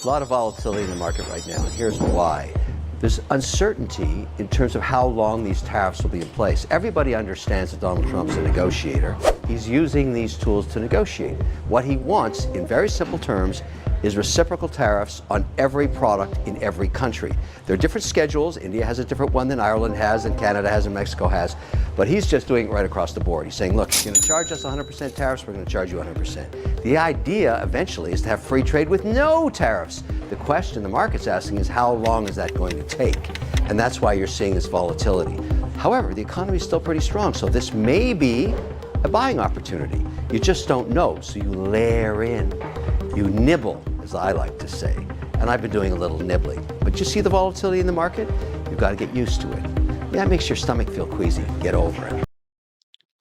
A lot of volatility in the market right now, and here's why. There's uncertainty in terms of how long these tariffs will be in place. Everybody understands that Donald Trump's a negotiator. He's using these tools to negotiate. What he wants, in very simple terms, is reciprocal tariffs on every product in every country. There are different schedules. India has a different one than Ireland has, and Canada has, and Mexico has. But he's just doing it right across the board. He's saying, look, you're going to charge us 100% tariffs, we're going to charge you 100%. The idea, eventually, is to have free trade with no tariffs. The question the market's asking is, how long is that going to take? And that's why you're seeing this volatility. However, the economy is still pretty strong, so this may be a buying opportunity. You just don't know, so you layer in. You nibble, as I like to say. And I've been doing a little nibbling. But you see the volatility in the market? You've got to get used to it. Yeah, it makes your stomach feel queasy. Get over it.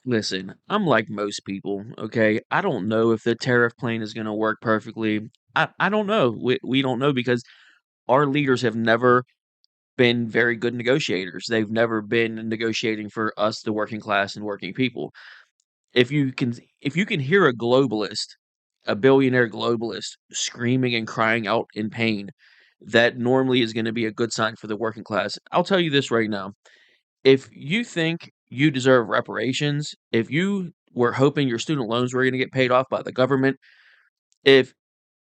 Listen, I'm like most people, okay? I don't know if the tariff plan is going to work perfectly. I don't know. We don't know because our leaders have never been very good negotiators. They've never been negotiating for us, the working class and working people. If you can hear a globalist, a billionaire globalist screaming and crying out in pain, that normally is going to be a good sign for the working class. I'll tell you this right now. If you think you deserve reparations, if you were hoping your student loans were going to get paid off by the government, if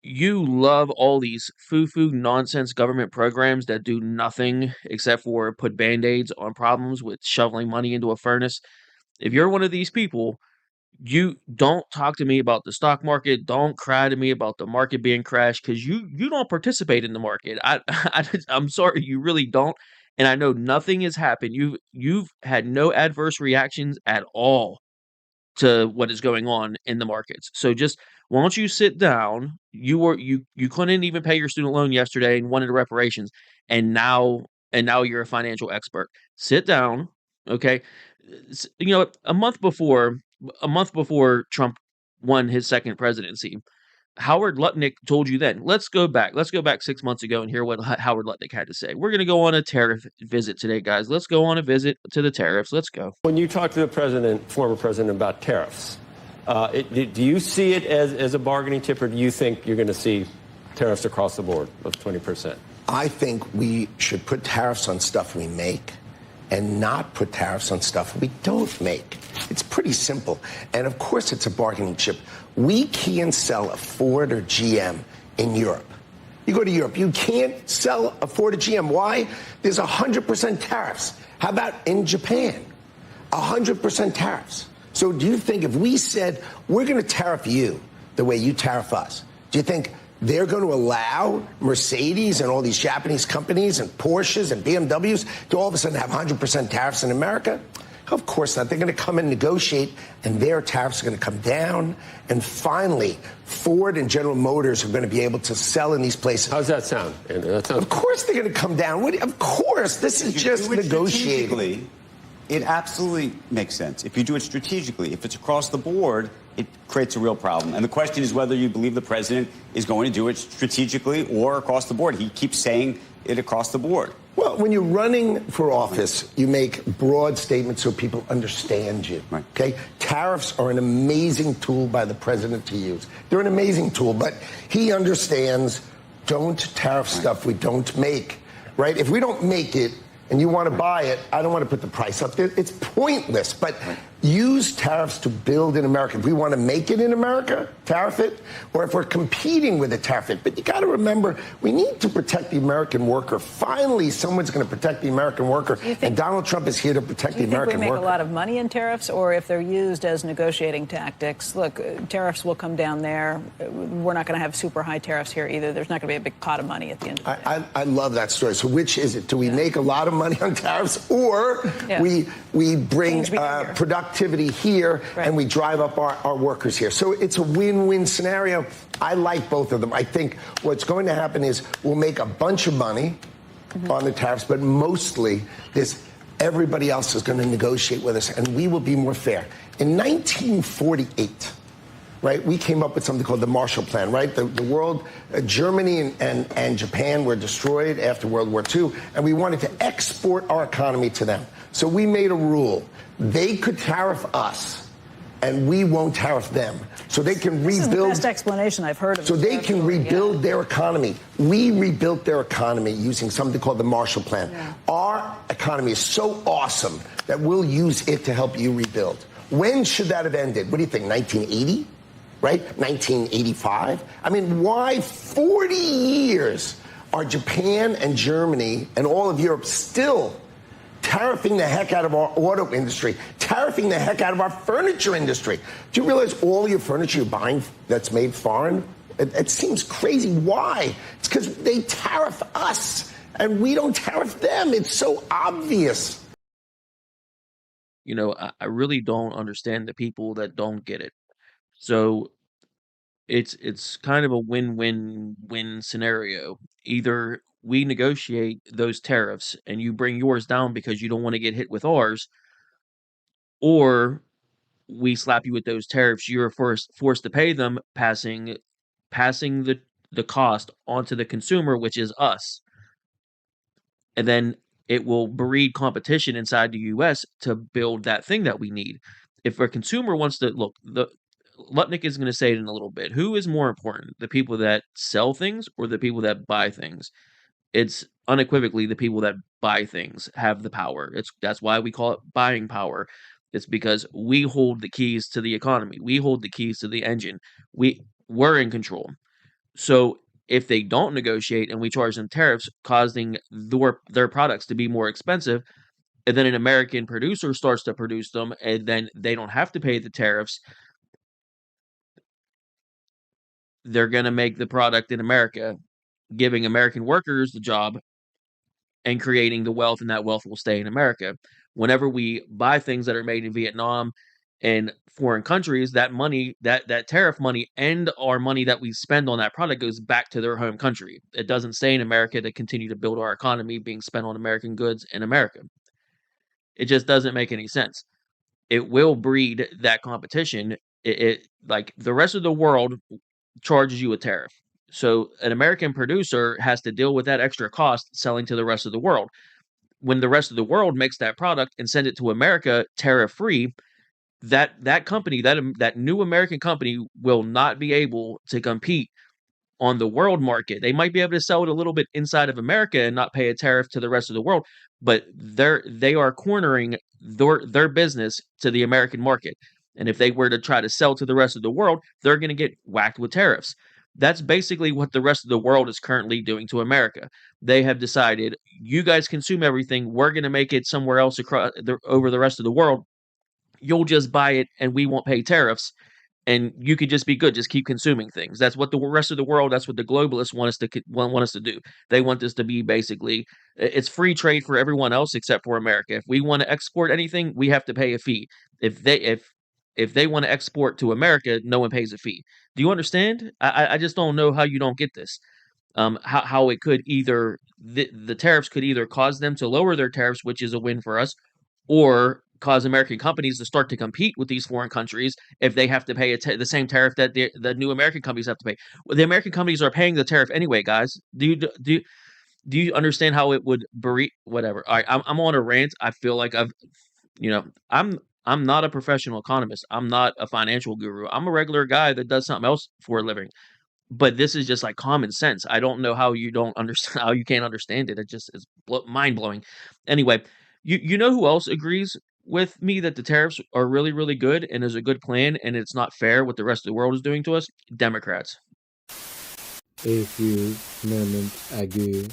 you love all these foo-foo nonsense government programs that do nothing except for put band-aids on problems with shoveling money into a furnace, if you're one of these people, you don't talk to me about the stock market. Don't cry to me about the market being crashed because you don't participate in the market. I'm sorry, you really don't. And I know nothing has happened. You've had no adverse reactions at all to what is going on in the markets. So just why don't you sit down? You couldn't even pay your student loan yesterday and wanted reparations, and now you're a financial expert. Sit down, okay? You know, a month before Trump won his second presidency, Howard Lutnick told you then, let's go back 6 months ago and hear what Howard Lutnick had to say. We're going to go on a tariff visit today, guys. Let's go on a visit to the tariffs. Let's go. When you talk to the former president about tariffs, do you see it as a bargaining chip, or do you think you're going to see tariffs across the board of 20%? I think we should put tariffs on stuff we make and not put tariffs on stuff we don't make. It's pretty simple. And of course it's a bargaining chip. We can't sell a Ford or GM in Europe. You go to Europe, you can't sell a Ford or GM. Why? There's 100% tariffs. How about in Japan? 100% tariffs. So do you think if we said, we're going to tariff you the way you tariff us, do you think they're going to allow Mercedes and all these Japanese companies and Porsches and BMWs to all of a sudden have 100% tariffs in America? Of course not. They're going to come and negotiate, and their tariffs are going to come down. And finally, Ford and General Motors are going to be able to sell in these places. How's that sound, Andrew? Of course they're going to come down. Of course. This is just negotiating. It absolutely makes sense. If you do it strategically, if it's across the board, it creates a real problem. And the question is whether you believe the president is going to do it strategically or across the board. He keeps saying it across the board. Well, when you're running for office, you make broad statements so people understand you. Right. Okay? Tariffs are an amazing tool by the president to use. They're an amazing tool, but he understands, don't tariff stuff we don't make. Right? If we don't make it, and you want to buy it, I don't want to put the price up there. It's pointless. But use tariffs to build in America. If we want to make it in America, tariff it. Or if we're competing with it, tariff it. But you got to remember, we need to protect the American worker. Finally, someone's going to protect the American worker. And Donald Trump is here to protect the American worker. Do you think we make a lot of money in tariffs, or if they're used as negotiating tactics? Look, tariffs will come down there. We're not going to have super high tariffs here either. There's not going to be a big pot of money at the end of the day. I love that story. So which is it? Do we make a lot of money on tariffs, or we bring productivity here and we drive up our workers here? So it's a win-win scenario. I like both of them. I think what's going to happen is we'll make a bunch of money on the tariffs, but mostly everybody else is going to negotiate with us, and we will be more fair. In 1948, right, we came up with something called the Marshall Plan, right? The world, Germany and Japan were destroyed after World War II, and we wanted to export our economy to them. So we made a rule. They could tariff us, and we won't tariff them. So they can This is the rebuild. best explanation I've heard of. So the they tariff can story, rebuild yeah. their economy. We rebuilt their economy using something called the Marshall Plan. Yeah. Our economy is so awesome that we'll use it to help you rebuild. When should that have ended? What do you think, 1980? Right? 1985? I mean, why 40 years are Japan and Germany and all of Europe still tariffing the heck out of our auto industry, tariffing the heck out of our furniture industry? Do you realize all your furniture you're buying that's made foreign? It seems crazy. Why? It's because they tariff us and we don't tariff them. It's so obvious. You know, I really don't understand the people that don't get it. So it's kind of a win-win-win scenario. Either we negotiate those tariffs and you bring yours down because you don't want to get hit with ours, or we slap you with those tariffs. You're forced to pay them, passing the cost onto the consumer, which is us. And then it will breed competition inside the US to build that thing that we need. If a consumer wants to look, the Lutnick is going to say it in a little bit. Who is more important, the people that sell things or the people that buy things? It's unequivocally the people that buy things have the power. That's why we call it buying power. It's because we hold the keys to the economy. We hold the keys to the engine. We're in control. So if they don't negotiate and we charge them tariffs, causing their products to be more expensive, and then an American producer starts to produce them, and then they don't have to pay the tariffs, they're going to make the product in America, giving American workers the job and creating the wealth, and that wealth will stay in America. Whenever we buy things that are made in Vietnam and foreign countries, that money, that tariff money and our money that we spend on that product goes back to their home country. It doesn't stay in America to continue to build our economy being spent on American goods in America. It just doesn't make any sense. It will breed that competition. It like the rest of the world charges you a tariff. So an American producer has to deal with that extra cost selling to the rest of the world. When the rest of the world makes that product and send it to America tariff free, that company, that new American company will not be able to compete on the world market. They might be able to sell it a little bit inside of America and not pay a tariff to the rest of the world, but they are cornering their business to the American market. And if they were to try to sell to the rest of the world, they're going to get whacked with tariffs. That's basically what the rest of the world is currently doing to America. They have decided, you guys consume everything. We're going to make it somewhere else over the rest of the world. You'll just buy it and we won't pay tariffs. And you could just be good, just keep consuming things. That's what the rest of the world, that's what the globalists want us to do. They want this to be basically, it's free trade for everyone else except for America. If we want to export anything, we have to pay a fee. If they want to export to America, no one pays a fee. Do you understand? I just don't know how you don't get this. How it could either the tariffs could either cause them to lower their tariffs, which is a win for us, or cause American companies to start to compete with these foreign countries if they have to pay the same tariff that the new American companies have to pay. Well, the American companies are paying the tariff anyway, guys. Do you understand how it would whatever? All right, I'm on a rant. I feel like I'm not a professional economist. I'm not a financial guru. I'm a regular guy that does something else for a living. But this is just like common sense. I don't know how you don't understand, how you can't understand it. It just is mind blowing. Anyway, you know who else agrees with me that the tariffs are really, really good and is a good plan and it's not fair what the rest of the world is doing to us? Democrats. A few moments ago.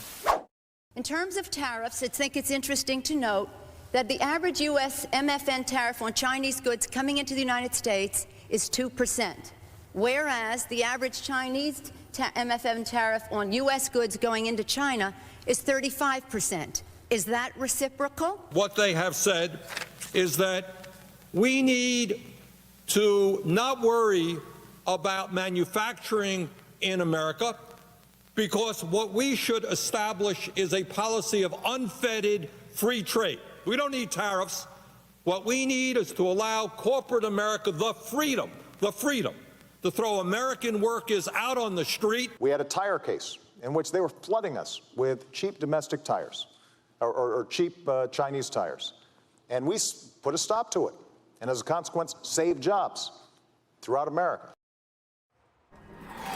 In terms of tariffs, I think it's interesting to note that the average U.S. MFN tariff on Chinese goods coming into the United States is 2%, whereas the average Chinese MFN tariff on U.S. goods going into China is 35%. Is that reciprocal? What they have said is that we need to not worry about manufacturing in America because what we should establish is a policy of unfettered free trade. We don't need tariffs. What we need is to allow corporate America the freedom to throw American workers out on the street. We had a tire case in which they were flooding us with cheap domestic tires or cheap Chinese tires. And we put a stop to it. and as a consequence, save jobs throughout America.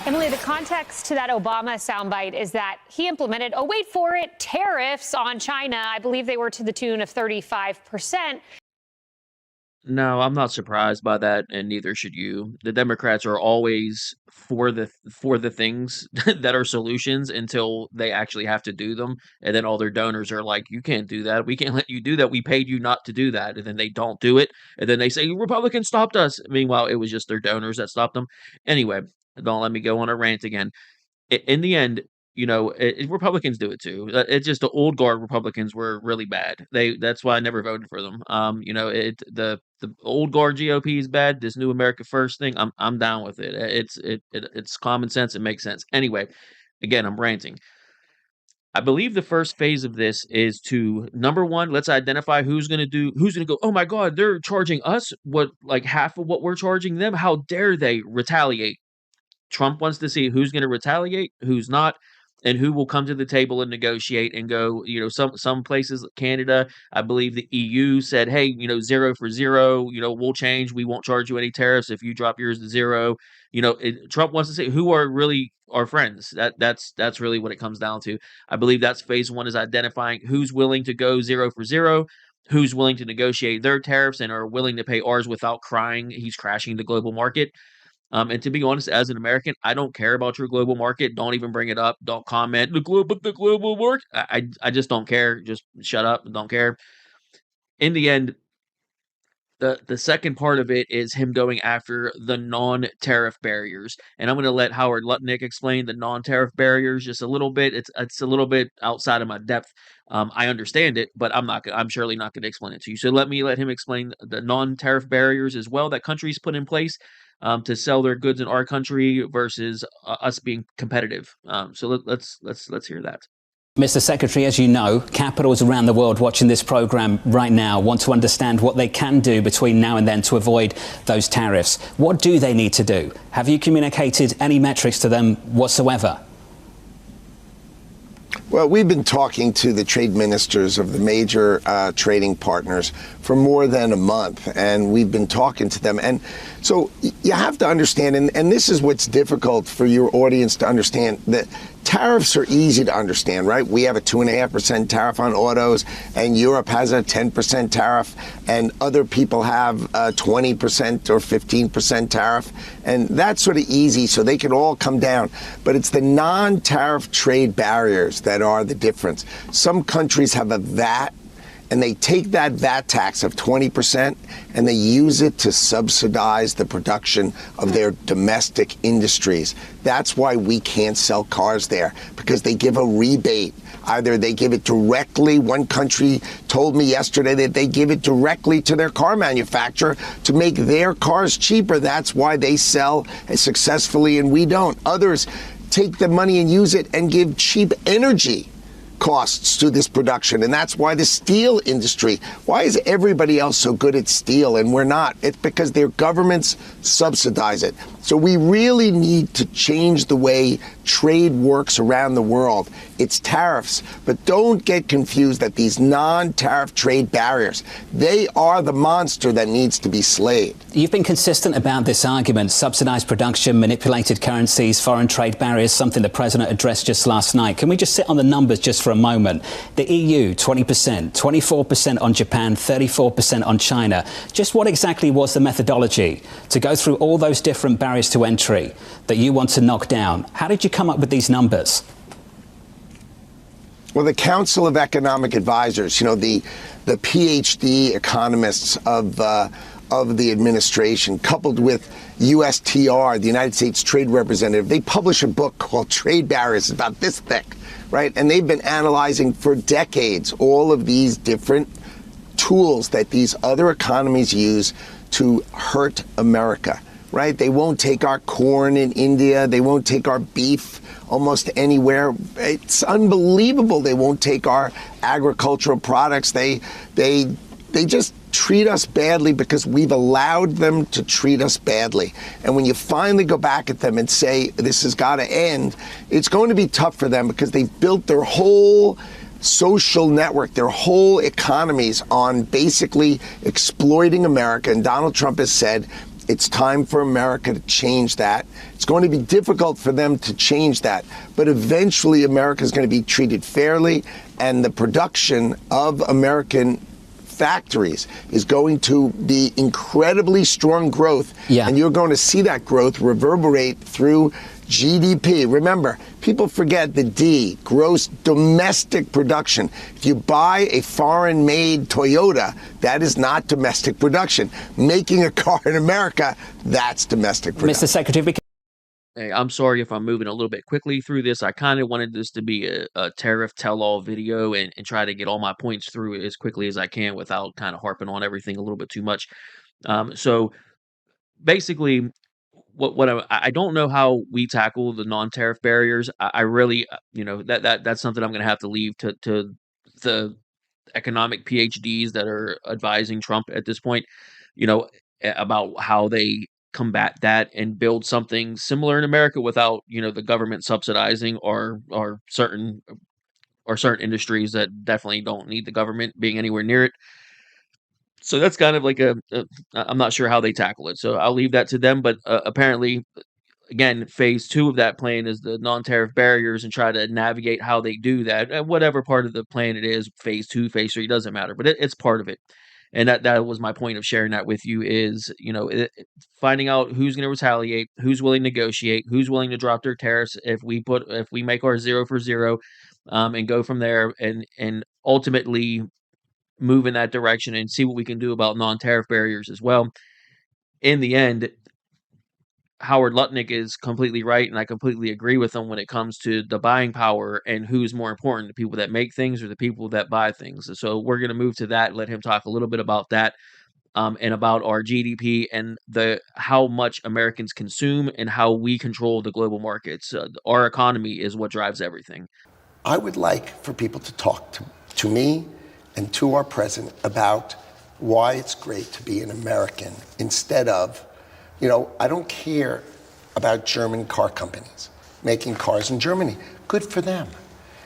Emily, the context to that Obama soundbite is that he implemented, oh, wait for it, tariffs on China. I believe they were to the tune of 35%. No, I'm not surprised by that, and neither should you. The Democrats are always for the things that are solutions until they actually have to do them, and then all their donors are like, "You can't do that. We can't let you do that. We paid you not to do that." And then they don't do it, and then they say Republicans stopped us. Meanwhile, it was just their donors that stopped them. Anyway, don't let me go on a rant again. In the end, Republicans do it too. It's just the old guard Republicans were really bad. That's why I never voted for them. The old guard GOP is bad. This new America First thing, I'm down with it. It's common sense. It makes sense. Anyway, again, I'm ranting. I believe the first phase of this is to, number one, let's identify who's going to go, oh my God, they're charging us like half of what we're charging them. How dare they retaliate? Trump wants to see who's going to retaliate, who's not, and who will come to the table and negotiate and go, some places, Canada, I believe the EU said, hey, 0 for 0, we'll change. We won't charge you any tariffs if you drop yours to 0. Trump wants to say who are really our friends. That's really what it comes down to. I believe that's phase one, is identifying who's willing to go 0 for 0, who's willing to negotiate their tariffs and are willing to pay ours without crying he's crashing the global market. And to be honest, as an American, I don't care about your global market. Don't even bring it up. Don't comment. The global market. I just don't care. Just shut up. Don't care. In the end, the second part of it is him going after the non-tariff barriers. And I'm going to let Howard Lutnick explain the non-tariff barriers just a little bit. It's a little bit outside of my depth. I understand it, but I'm surely not going to explain it to you. So let him explain the non-tariff barriers as well that countries put in place to sell their goods in our country versus us being competitive. So let's hear that. Mr. Secretary, as you know, capitals around the world watching this program right now want to understand what they can do between now and then to avoid those tariffs. What do they need to do? Have you communicated any metrics to them whatsoever? Well, we've been talking to the trade ministers of the major trading partners for more than a month, and we've been talking to them. And so you have to understand, and this is what's difficult for your audience to understand, that tariffs are easy to understand, right? We have a 2.5% tariff on autos, and Europe has a 10% tariff, and other people have a 20% or 15% tariff, and that's sort of easy, so they can all come down. But it's the non-tariff trade barriers that are the difference. Some countries have a VAT, and they take that VAT tax of 20% and they use it to subsidize the production of their domestic industries. That's why we can't sell cars there, because they give a rebate. Either they give it directly. One country told me yesterday that they give it directly to their car manufacturer to make their cars cheaper. That's why they sell successfully and we don't. Others take the money and use it and give cheap energy costs to this production, and that's why the steel industry, why is everybody else so good at steel and we're not? It's because their governments subsidize it. So we really need to change the way trade works around the world. It's tariffs, but don't get confused that these non-tariff trade barriers, they are the monster that needs to be slayed. You've been consistent about this argument: subsidized production, manipulated currencies, foreign trade barriers, something the president addressed just last night. Can we just sit on the numbers just for a moment? The EU, 20%, 24% on Japan, 34% on China. Just what exactly was the methodology to go through all those different barriers to entry that you want to knock down? How did you come up with these numbers? Well, the Council of Economic Advisors, the PhD economists of the administration, coupled with USTR, the United States Trade Representative, they publish a book called Trade Barriers, about this thick, right? And they've been analyzing for decades all of these different tools that these other economies use to hurt America, right? They won't take our corn in India. They won't take our beef almost anywhere. It's unbelievable. They won't take our agricultural products. They just treat us badly because we've allowed them to treat us badly. And when you finally go back at them and say, this has got to end, it's going to be tough for them because they've built their whole social network, their whole economies on basically exploiting America. And Donald Trump has said it's time for America to change that. It's going to be difficult for them to change that, but eventually America is going to be treated fairly, and the production of American factories is going to be incredibly strong growth. Yeah. And you're going to see that growth reverberate through GDP. Remember, people forget the D, gross domestic production. If you buy a foreign-made Toyota, that is not domestic production. Making a car in America, that's domestic production. Mr. Secretary, Hey, I'm sorry if I'm moving a little bit quickly through this. I kind of wanted this to be a tariff tell-all video and try to get all my points through as quickly as I can without kind of harping on everything a little bit too much. So basically, I don't know how we tackle the non-tariff barriers. I really, that's something I'm going to have to leave to the economic PhDs that are advising Trump at this point, about how they combat that and build something similar in America without, the government subsidizing or certain industries that definitely don't need the government being anywhere near it. So that's kind of like I'm not sure how they tackle it. So I'll leave that to them. But apparently, again, phase 2 of that plan is the non-tariff barriers and try to navigate how they do that. Whatever part of the plan it is, phase 2, phase 3, doesn't matter, but it's part of it. And that was my point of sharing that with you is, finding out who's going to retaliate, who's willing to negotiate, who's willing to drop their tariffs if we make our 0 for 0, and go from there and ultimately move in that direction and see what we can do about non-tariff barriers as well. In the end, Howard Lutnick is completely right, and I completely agree with him when it comes to the buying power and who's more important, the people that make things or the people that buy things. So we're going to move to that, let him talk a little bit about that, and about our GDP and how much Americans consume and how we control the global markets. Our economy is what drives everything. I would like for people to talk to me and to our president about why it's great to be an American instead of, I don't care about German car companies making cars in Germany. Good for them.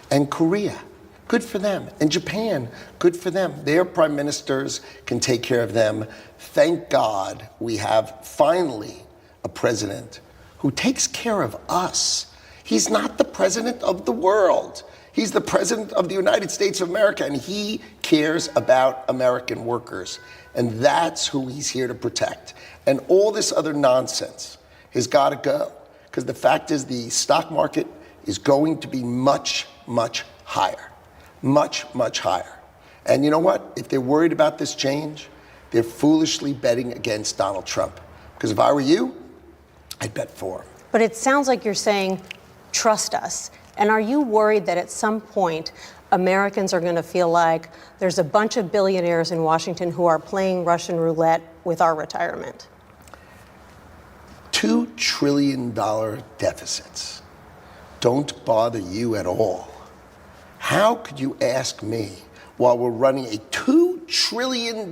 And Korea, good for them. And Japan, good for them. Their prime ministers can take care of them. Thank God we have finally a president who takes care of us. He's not the president of the world. He's the president of the United States of America, and he cares about American workers. And that's who he's here to protect. And all this other nonsense has got to go, because the fact is the stock market is going to be much, much higher. Much, much higher. And you know what? If they're worried about this change, they're foolishly betting against Donald Trump. Because if I were you, I'd bet for him. But it sounds like you're saying, trust us. And are you worried that at some point Americans are going to feel like there's a bunch of billionaires in Washington who are playing Russian roulette with our retirement? $2 trillion deficits don't bother you at all. How could you ask me, while we're running a $2 trillion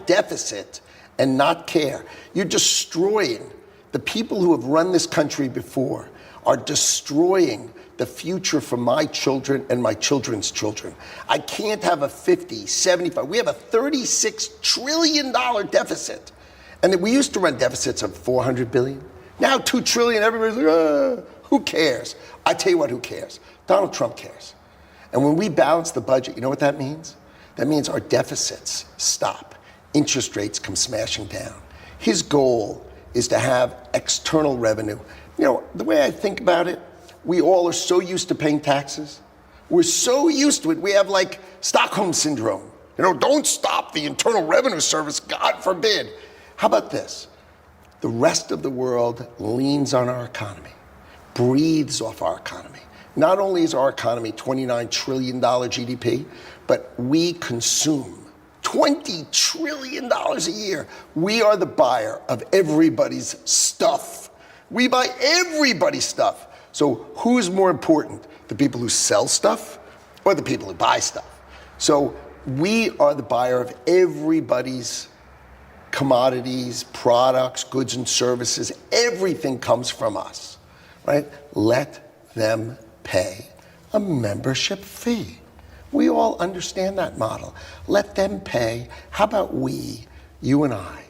deficit, and not care? You're destroying the people who have run this country before, are destroying the future for my children and my children's children. I can't have a 50, 75. We have a $36 trillion deficit. And we used to run deficits of $400 billion. Now $2 trillion, everybody's like, who cares? I tell you what, who cares? Donald Trump cares. And when we balance the budget, you know what that means? That means our deficits stop. Interest rates come smashing down. His goal is to have external revenue. The way I think about it, we all are so used to paying taxes. We're so used to it. We have like Stockholm syndrome. Don't stop the Internal Revenue Service, God forbid. How about this? The rest of the world leans on our economy, breathes off our economy. Not only is our economy $29 trillion GDP, but we consume $20 trillion a year. We are the buyer of everybody's stuff. We buy everybody's stuff. So who's more important, the people who sell stuff or the people who buy stuff? So we are the buyer of everybody's commodities, products, goods and services. Everything comes from us, right? Let them pay a membership fee. We all understand that model. Let them pay. How about we, you and I,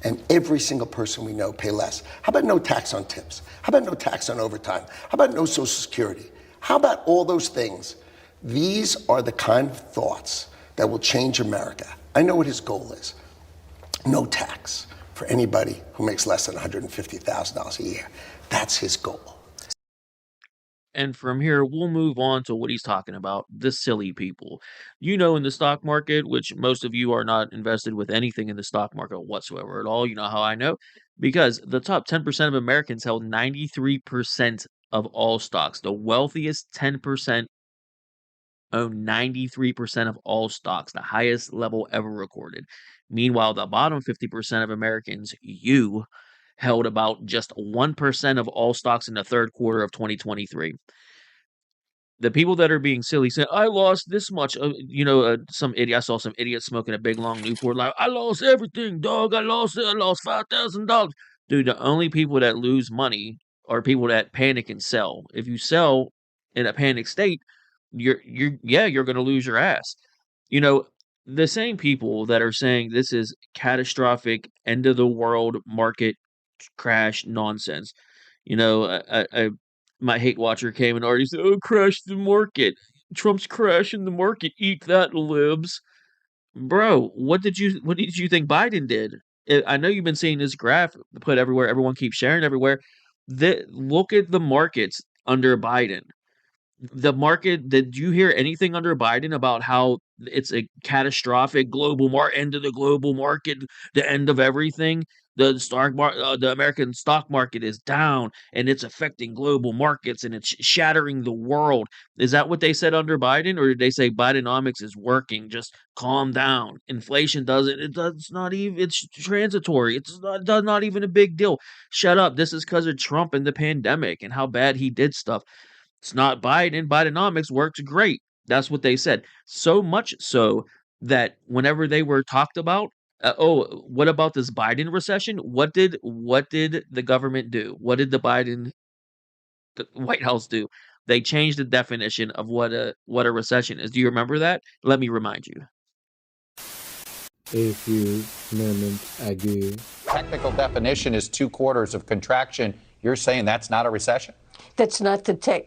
and every single person we know pay less? How about no tax on tips? How about no tax on overtime? How about no Social Security? How about all those things? These are the kind of thoughts that will change America. I know what his goal is. No tax for anybody who makes less than $150,000 a year. That's his goal. And from here, we'll move on to what he's talking about, the silly people. You know, in the stock market, which most of you are not invested with anything in the stock market whatsoever at all. You know how I know? Because the top 10% of Americans held 93% of all stocks. The wealthiest 10% own 93% of all stocks, the highest level ever recorded. Meanwhile, the bottom 50% of Americans, you, held about just 1% of all stocks in the third quarter of 2023. The people that are being silly say, I lost this much. Some idiot, I saw some idiot smoking a big long Newport, like, I lost everything, dog. I lost it. I lost $5,000. Dude, the only people that lose money are people that panic and sell. If you sell in a panic state, you're going to lose your ass. You know, the same people that are saying this is catastrophic, end of the world market crash nonsense. My hate watcher came and already said, "Oh, crash the market. Trump's crashing the market. Eat that, libs." Bro, what did you think Biden did? I know you've been seeing this graph put everywhere. Everyone keeps sharing everywhere. Look at the markets under Biden. The market, did you hear anything under Biden about how it's a catastrophic end of the global market, the end of everything? The American stock market is down and it's affecting global markets and it's shattering the world. Is that what they said under Biden, or did they say Bidenomics is working? Just calm down. Inflation it's not even, it's transitory. It's not even a big deal. Shut up. This is because of Trump and the pandemic and how bad he did stuff. It's not Biden. Bidenomics works great. That's what they said. So much so that whenever they were talked about, what about this Biden recession? What did the government do? What did the White House do? They changed the definition of what a recession is. Do you remember that? Let me remind you. A few moments ago. Technical definition is 2 quarters of contraction. You're saying that's not a recession? That's not the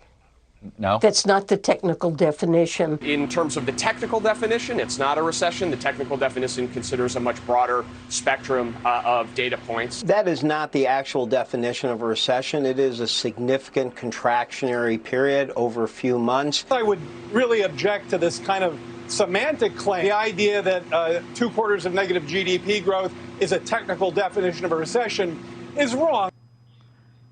No? That's not the technical definition. In terms of the technical definition, it's not a recession. The technical definition considers a much broader spectrum of data points. That is not the actual definition of a recession. It is a significant contractionary period over a few months. I would really object to this kind of semantic claim. The idea that 2 quarters of negative GDP growth is a technical definition of a recession is wrong.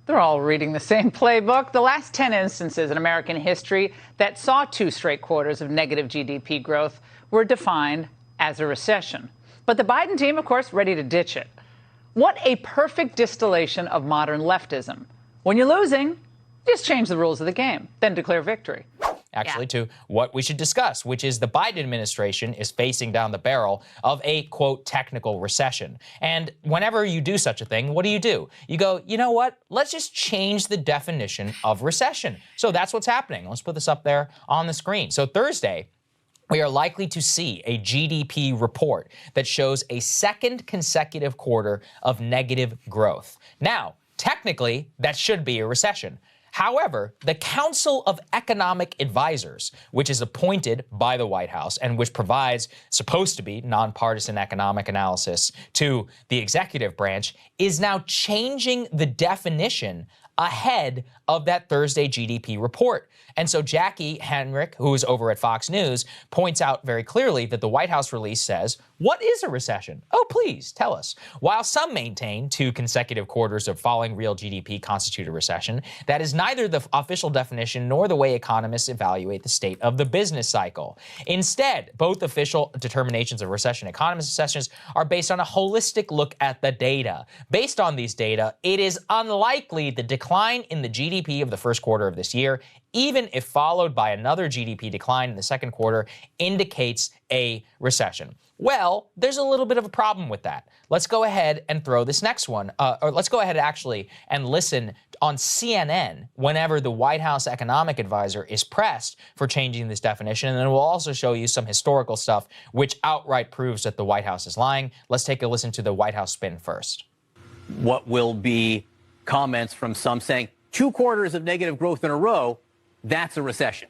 They're all reading the same playbook. The last 10 instances in American history that saw 2 straight quarters of negative GDP growth were defined as a recession. But the Biden team, of course, ready to ditch it. What a perfect distillation of modern leftism. When you're losing, just change the rules of the game, then declare victory. Actually, to what we should discuss, which is the Biden administration is facing down the barrel of a, quote, technical recession. And whenever you do such a thing, what do? You go, you know what? Let's just change the definition of recession. So that's what's happening. Let's put this up there on the screen. So Thursday, we are likely to see a GDP report that shows a second consecutive quarter of negative growth. Now, technically, that should be a recession. However, the Council of Economic Advisors, which is appointed by the White House and which provides supposed to be nonpartisan economic analysis to the executive branch, is now changing the definition ahead of that Thursday GDP report. And so Jackie Henrich, who is over at Fox News, points out very clearly that the White House release says, what is a recession? Oh, please tell us. While some maintain 2 consecutive quarters of falling real GDP constitute a recession, that is neither the official definition nor the way economists evaluate the state of the business cycle. Instead, both official determinations of recession and economist assessments are based on a holistic look at the data. Based on these data, it is unlikely the decline in the GDP of the first quarter of this year even if followed by another GDP decline in the second quarter, indicates a recession. Well, there's a little bit of a problem with that. Let's go ahead and throw this next one, or let's go ahead actually and listen on CNN whenever the White House economic advisor is pressed for changing this definition. And then we'll also show you some historical stuff which outright proves that the White House is lying. Let's take a listen to the White House spin first. What will be comments from some saying 2 quarters of negative growth in a row, that's a recession.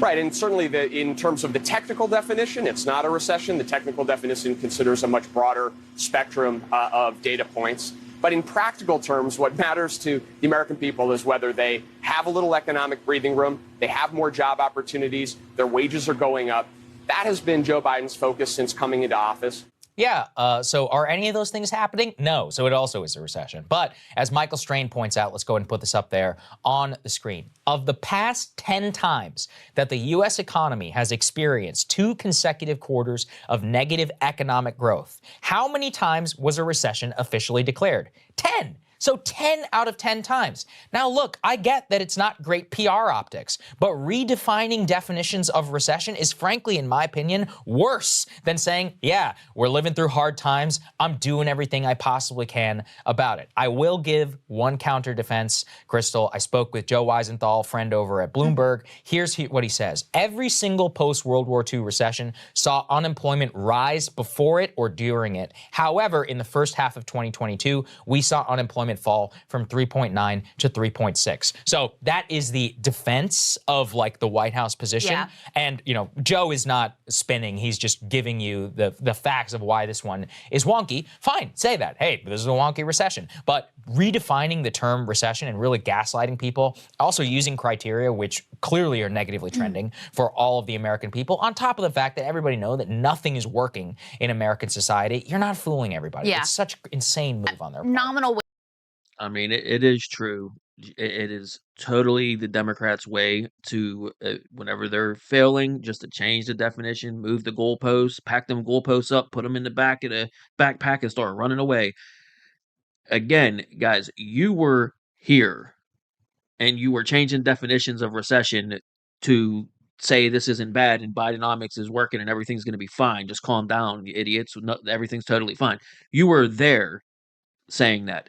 Right, and certainly in terms of the technical definition, it's not a recession. The technical definition considers a much broader spectrum of data points. But in practical terms, what matters to the American people is whether they have a little economic breathing room, they have more job opportunities, their wages are going up. That has been Joe Biden's focus since coming into office. Yeah, so are any of those things happening? No, so it also is a recession. But as Michael Strain points out, let's go ahead and put this up there on the screen. Of the past 10 times that the U.S. economy has experienced 2 consecutive quarters of negative economic growth, how many times was a recession officially declared? 10. So 10 out of 10 times. Now look, I get that it's not great PR optics, but redefining definitions of recession is frankly, in my opinion, worse than saying, yeah, we're living through hard times, I'm doing everything I possibly can about it. I will give one counter defense, Crystal. I spoke with Joe Weisenthal, friend over at Bloomberg. Here's what he says. Every single post-World War II recession saw unemployment rise before it or during it. However, in the first half of 2022, we saw unemployment fall from 3.9 to 3.6. So that is the defense of like the White House position. Yeah. And, you know, Joe is not spinning. He's just giving you the facts of why this one is wonky. Fine, say that. Hey, this is a wonky recession. But redefining the term recession and really gaslighting people, also using criteria which clearly are negatively trending for all of the American people, on top of the fact that everybody knows that nothing is working in American society, you're not fooling everybody. Yeah. It's such an insane move on their part. Nominal. I mean, it is true. It is totally the Democrats' way to, whenever they're failing, just to change the definition, move the goalposts, pack them goalposts up, put them in the back of a backpack, and start running away. Again, guys, you were here, and you were changing definitions of recession to say this isn't bad and Bidenomics is working and everything's going to be fine. Just calm down, you idiots. No, everything's totally fine. You were there saying that.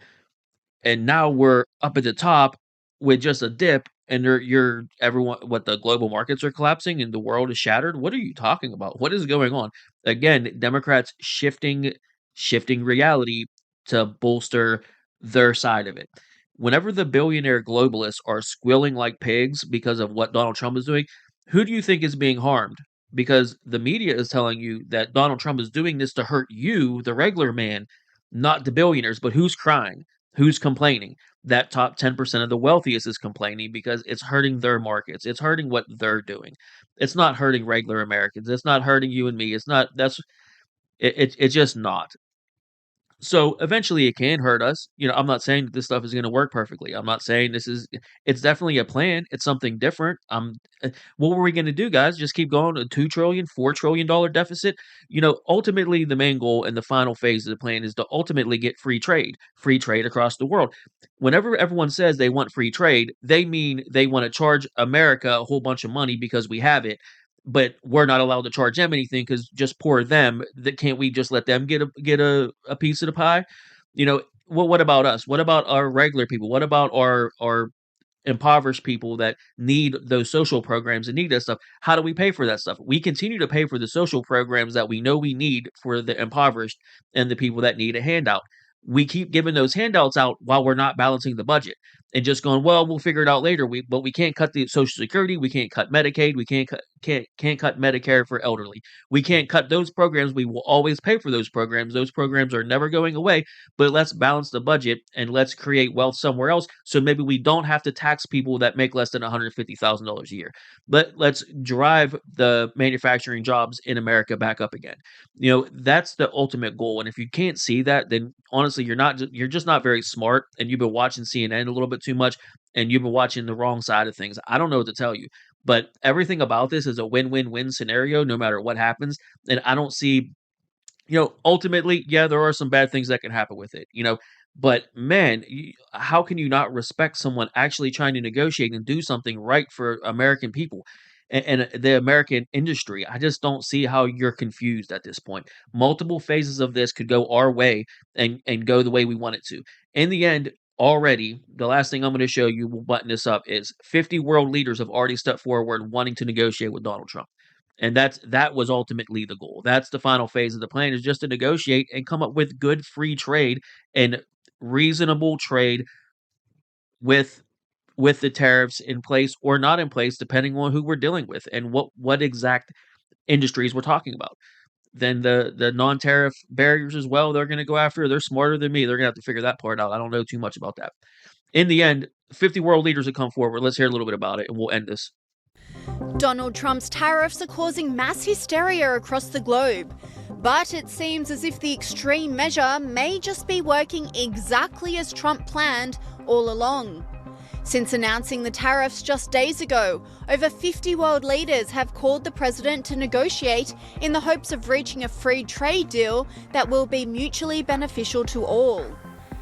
And now we're up at the top with just a dip, and you're everyone. What, the global markets are collapsing and the world is shattered? What are you talking about? What is going on? Again, Democrats shifting reality to bolster their side of it. Whenever the billionaire globalists are squealing like pigs because of what Donald Trump is doing, who do you think is being harmed? Because the media is telling you that Donald Trump is doing this to hurt you, the regular man, not the billionaires. But who's crying? Who's complaining? That top 10% of the wealthiest is complaining because it's hurting their markets. It's hurting what they're doing. It's not hurting regular Americans. It's not hurting you and me. It's not, it's just not. So eventually it can hurt us. You know, I'm not saying that this stuff is going to work perfectly. I'm not saying it's definitely a plan. It's something different. What were we going to do, guys? Just keep going to $2 trillion, $4 trillion deficit? You know, ultimately the main goal and the final phase of the plan is to ultimately get free trade across the world. Whenever everyone says they want free trade, they mean they want to charge America a whole bunch of money because we have it. But we're not allowed to charge them anything because just poor them. That can't we just let them get a piece of the pie? You know, what about us? What about our regular people? What about our impoverished people that need those social programs and need that stuff? How do we pay for that stuff? We continue to pay for the social programs that we know we need for the impoverished and the people that need a handout. We keep giving those handouts out while we're not balancing the budget and just going, well, we'll figure it out later. But we can't cut the Social Security. We can't cut Medicaid. We can't cut Medicare for elderly. We can't cut those programs. We will always pay for those programs. Those programs are never going away. But let's balance the budget and let's create wealth somewhere else. So maybe we don't have to tax people that make less than $150,000 a year. But let's drive the manufacturing jobs in America back up again. You know, that's the ultimate goal. And if you can't see that, then honestly, you're just not very smart, and you've been watching CNN a little bit too much, and you've been watching the wrong side of things. I don't know what to tell you, but everything about this is a win-win-win scenario, no matter what happens. And I don't see, you know, ultimately, yeah, there are some bad things that can happen with it. You know, But man, how can you not respect someone actually trying to negotiate and do something right for American people and the American industry? I just don't see how you're confused at this point. Multiple phases of this could go our way and go the way we want it to. In the end, already, the last thing I'm going to show you, we'll button this up, is 50 world leaders have already stepped forward wanting to negotiate with Donald Trump. And that was ultimately the goal. That's the final phase of the plan, is just to negotiate and come up with good free trade and reasonable trade with the tariffs in place or not in place, depending on who we're dealing with and what exact industries we're talking about. Then the non-tariff barriers as well, they're going to go after. They're smarter than me. They're going to have to figure that part out. I don't know too much about that. In the end, 50 world leaders have come forward. Let's hear a little bit about it, and we'll end this. Donald Trump's tariffs are causing mass hysteria across the globe. But it seems as if the extreme measure may just be working exactly as Trump planned all along. Since announcing the tariffs just days ago, over 50 world leaders have called the president to negotiate in the hopes of reaching a free trade deal that will be mutually beneficial to all.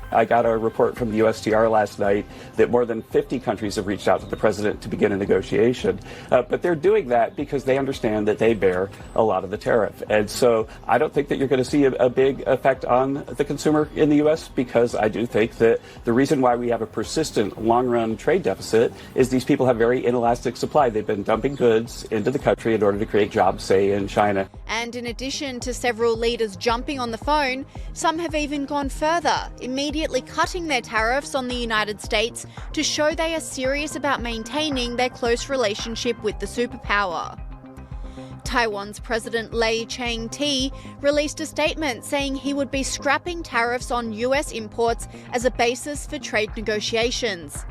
I got a report from the USTR last night that more than 50 countries have reached out to the president to begin a negotiation. But they're doing that because they understand that they bear a lot of the tariff. And so I don't think that you're going to see a big effect on the consumer in the U.S. because I do think that the reason why we have a persistent long-run trade deficit is these people have very inelastic supply. They've been dumping goods into the country in order to create jobs, say, in China. And in addition to several leaders jumping on the phone, some have even gone further, immediately cutting their tariffs on the United States to show they are serious about maintaining their close relationship with the superpower. Taiwan's President Lai Ching-te released a statement saying he would be scrapping tariffs on US imports as a basis for trade negotiations.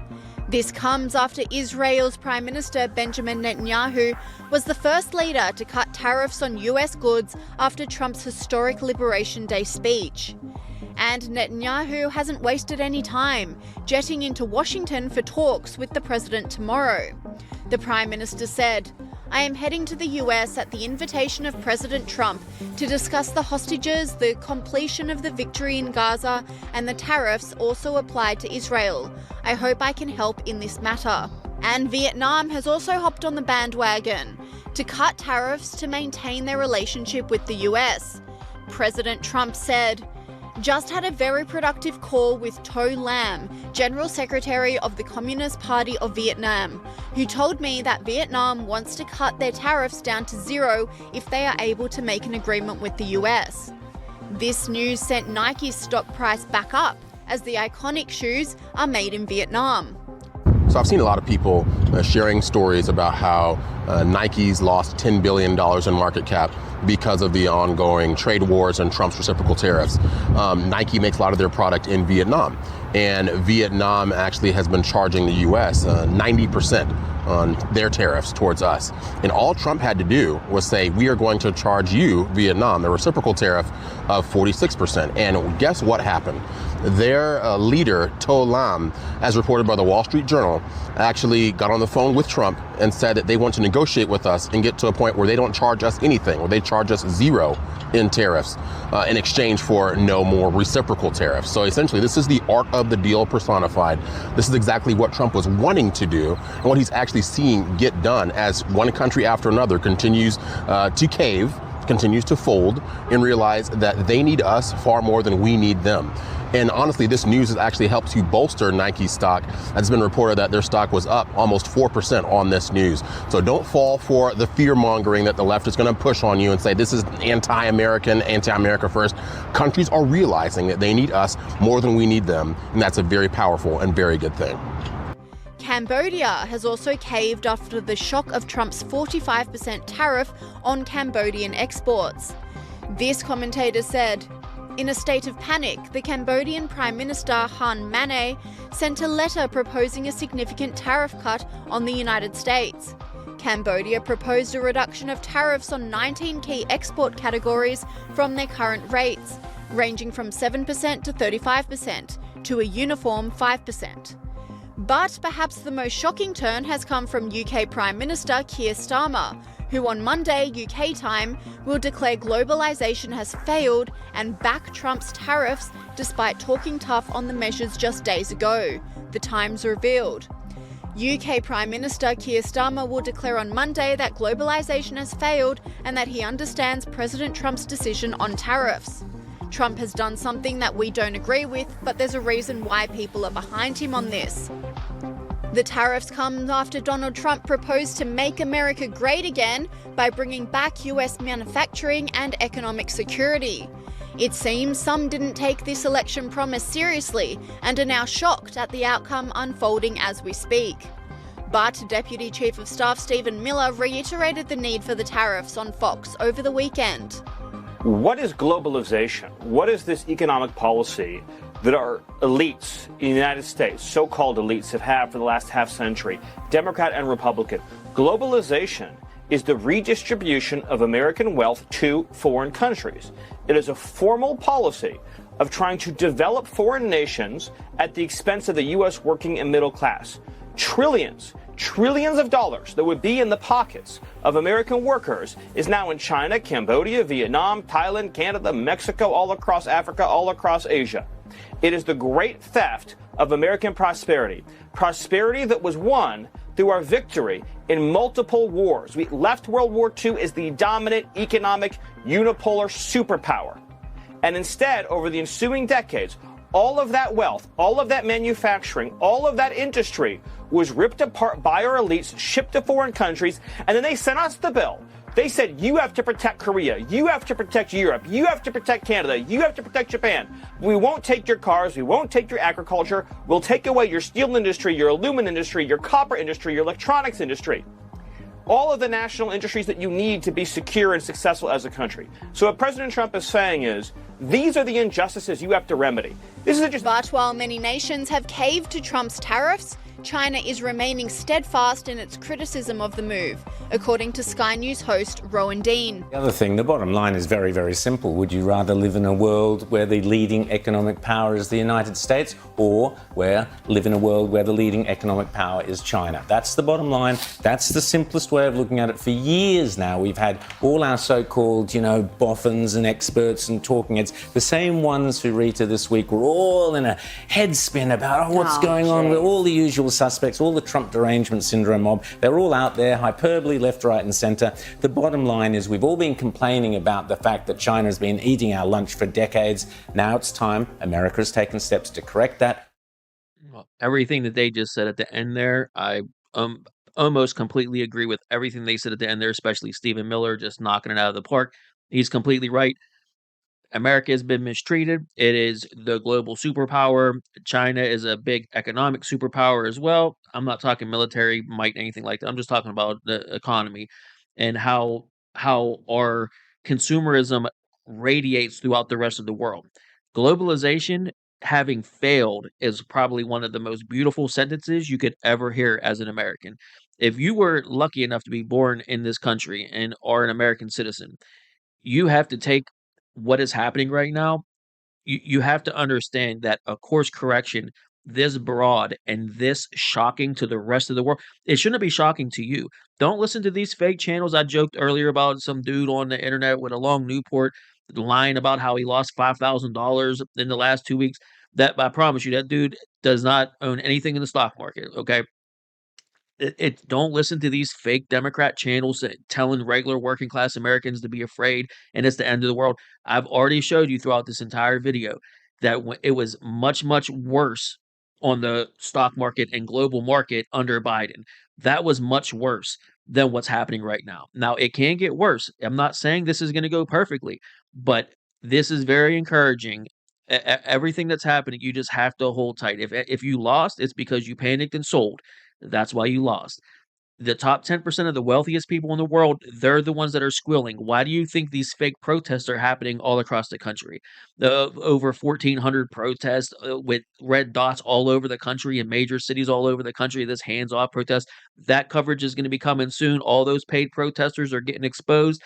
This comes after Israel's Prime Minister Benjamin Netanyahu was the first leader to cut tariffs on US goods after Trump's historic Liberation Day speech. And Netanyahu hasn't wasted any time, jetting into Washington for talks with the president tomorrow. The Prime Minister said, "I am heading to the US at the invitation of President Trump to discuss the hostages, the completion of the victory in Gaza, and the tariffs also applied to Israel. I hope I can help in this matter." And Vietnam has also hopped on the bandwagon to cut tariffs to maintain their relationship with the US. President Trump said, "Just had a very productive call with To Lam, General Secretary of the Communist Party of Vietnam, who told me that Vietnam wants to cut their tariffs down to zero if they are able to make an agreement with the US. This news sent Nike's stock price back up, as the iconic shoes are made in Vietnam. So I've seen a lot of people sharing stories about how Nike's lost $10 billion in market cap because of the ongoing trade wars and Trump's reciprocal tariffs. Nike makes a lot of their product in Vietnam, and Vietnam actually has been charging the U.S. 90% on their tariffs towards us. And all Trump had to do was say, we are going to charge you, Vietnam, a reciprocal tariff of 46%. And guess what happened? Their leader, To Lam, as reported by the Wall Street Journal, actually got on the phone with Trump and said that they want to negotiate with us and get to a point where they don't charge us anything, where they charge us zero in tariffs in exchange for no more reciprocal tariffs. So essentially, this is the art of the deal personified. This is exactly what Trump was wanting to do and what he's actually seeing get done as one country after another continues to cave, continues to fold, and realize that they need us far more than we need them. And honestly, this news has actually helped to bolster Nike's stock. It's been reported that their stock was up almost 4% on this news. So don't fall for the fear-mongering that the left is going to push on you and say this is anti-American, anti-America first. Countries are realizing that they need us more than we need them, and that's a very powerful and very good thing. Cambodia has also caved after the shock of Trump's 45% tariff on Cambodian exports. This commentator said, in a state of panic, the Cambodian Prime Minister Han Mane sent a letter proposing a significant tariff cut on the United States. Cambodia proposed a reduction of tariffs on 19 key export categories from their current rates, ranging from 7% to 35%, to a uniform 5%. But perhaps the most shocking turn has come from UK Prime Minister Keir Starmer, who on Monday, UK time, will declare globalization has failed and back Trump's tariffs despite talking tough on the measures just days ago, the Times revealed. UK Prime Minister Keir Starmer will declare on Monday that globalization has failed and that he understands President Trump's decision on tariffs. Trump has done something that we don't agree with, but there's a reason why people are behind him on this. The tariffs come after Donald Trump proposed to make America great again by bringing back US manufacturing and economic security. It seems some didn't take this election promise seriously and are now shocked at the outcome unfolding as we speak. But Deputy Chief of Staff Stephen Miller reiterated the need for the tariffs on Fox over the weekend. What is globalization? What is this economic policy that our elites in the United States, so-called elites, have had for the last half century, Democrat and Republican? Globalization is the redistribution of American wealth to foreign countries. It is a formal policy of trying to develop foreign nations at the expense of the U.S. working and middle class. Trillions of dollars that would be in the pockets of American workers is now in China, Cambodia, Vietnam, Thailand, Canada, Mexico, all across Africa, all across Asia. It is the great theft of American prosperity, prosperity that was won through our victory in multiple wars. We left World War II as the dominant economic unipolar superpower. And instead, over the ensuing decades, all of that wealth, all of that manufacturing, all of that industry was ripped apart by our elites, shipped to foreign countries, and then they sent us the bill. They said, you have to protect Korea, you have to protect Europe, you have to protect Canada, you have to protect Japan. We won't take your cars, we won't take your agriculture, we'll take away your steel industry, your aluminum industry, your copper industry, your electronics industry. All of the national industries that you need to be secure and successful as a country. So what President Trump is saying is, these are the injustices you have to remedy. This is just. But while many nations have caved to Trump's tariffs, China is remaining steadfast in its criticism of the move, according to Sky News host Rowan Dean. The other thing, the bottom line is very, very simple. Would you rather live in a world where the leading economic power is the United States, or live in a world where the leading economic power is China? That's the bottom line. That's the simplest way of looking at it. For years now, we've had all our so-called, boffins and experts and talking heads, the same ones who, Rita, this week were all in a head spin about what's going on with all the usual suspects, all the Trump derangement syndrome mob. They're all out there, hyperbole left, right and centre. The bottom line is we've all been complaining about the fact that China's been eating our lunch for decades. Now it's time. America has taken steps to correct that. Well, everything that they just said at the end there, I almost completely agree with everything they said at the end there, especially Stephen Miller just knocking it out of the park. He's completely right. America has been mistreated. It is the global superpower. China is a big economic superpower as well. I'm not talking military might, anything like that. I'm just talking about the economy and how our consumerism radiates throughout the rest of the world. Globalization having failed is probably one of the most beautiful sentences you could ever hear as an American. If you were lucky enough to be born in this country and are an American citizen, you have to take what is happening right now. You have to understand that a course correction this broad and this shocking to the rest of the world, it shouldn't be shocking to you. Don't listen to these fake channels. I joked earlier about some dude on the internet with a long Newport lying about how he lost $5,000 in the last 2 weeks. That I promise you, that dude does not own anything in the stock market. Okay. Don't listen to these fake Democrat channels telling regular working class Americans to be afraid and it's the end of the world. I've already showed you throughout this entire video that it was much, much worse on the stock market and global market under Biden. That was much worse than what's happening right now. Now, it can get worse. I'm not saying this is going to go perfectly, but this is very encouraging. Everything that's happening, you just have to hold tight. If you lost, it's because you panicked and sold. That's why you lost. The top 10% of the wealthiest people in the world, they're the ones that are squealing. Why do you think these fake protests are happening all across the country? Over 1,400 protests with red dots all over the country in major cities all over the country, this hands-off protest. That coverage is going to be coming soon. All those paid protesters are getting exposed.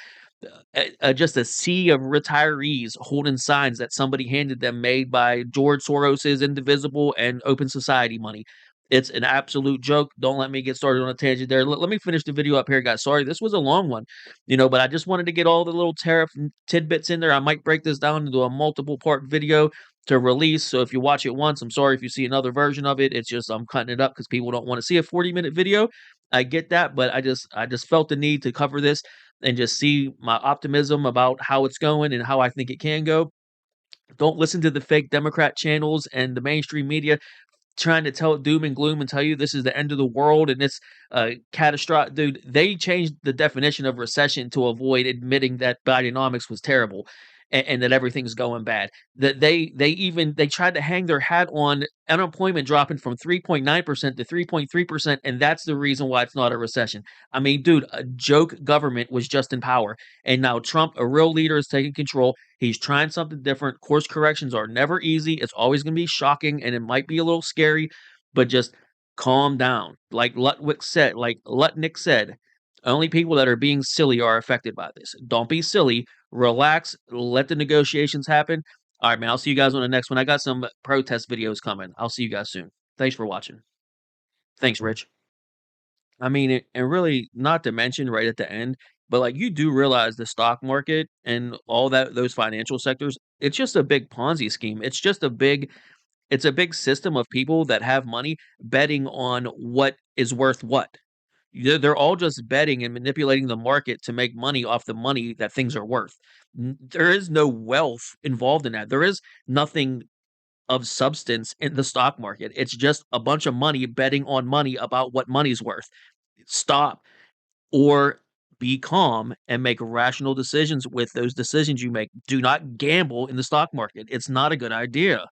Just a sea of retirees holding signs that somebody handed them made by George Soros's Indivisible and Open Society money. It's an absolute joke. Don't let me get started on a tangent there. Let me finish the video up here, guys. Sorry, this was a long one, but I just wanted to get all the little tariff tidbits in there. I might break this down into a multiple part video to release. So if you watch it once, I'm sorry if you see another version of it. It's just I'm cutting it up because people don't want to see a 40-minute video. I get that, but I just felt the need to cover this and just see my optimism about how it's going and how I think it can go. Don't listen to the fake Democrat channels and the mainstream media trying to tell doom and gloom and tell you this is the end of the world and it's catastrophic. Dude, they changed the definition of recession to avoid admitting that Bidenomics was terrible and that everything's going bad. That they tried to hang their hat on unemployment dropping from 3.9% to 3.3%, and that's the reason why it's not a recession. I mean, dude, a joke government was just in power, and now Trump, a real leader, is taking control. He's trying something different. Course corrections are never easy. It's always going to be shocking, and it might be a little scary, but just calm down. Like Lutnick said, only people that are being silly are affected by this. Don't be silly. Relax. Let the negotiations happen. All right, man. I'll see you guys on the next one. I got some protest videos coming. I'll see you guys soon. Thanks for watching. Thanks, Rich. I mean, and really, not to mention right at the end, but like you do realize the stock market and all those financial sectors, it's just a big Ponzi scheme. It's a big system of people that have money betting on what is worth what. They're all just betting and manipulating the market to make money off the money that things are worth. There is no wealth involved in that. There is nothing of substance in the stock market. It's just a bunch of money betting on money about what money's worth. Stop or be calm and make rational decisions with those decisions you make. Do not gamble in the stock market. It's not a good idea.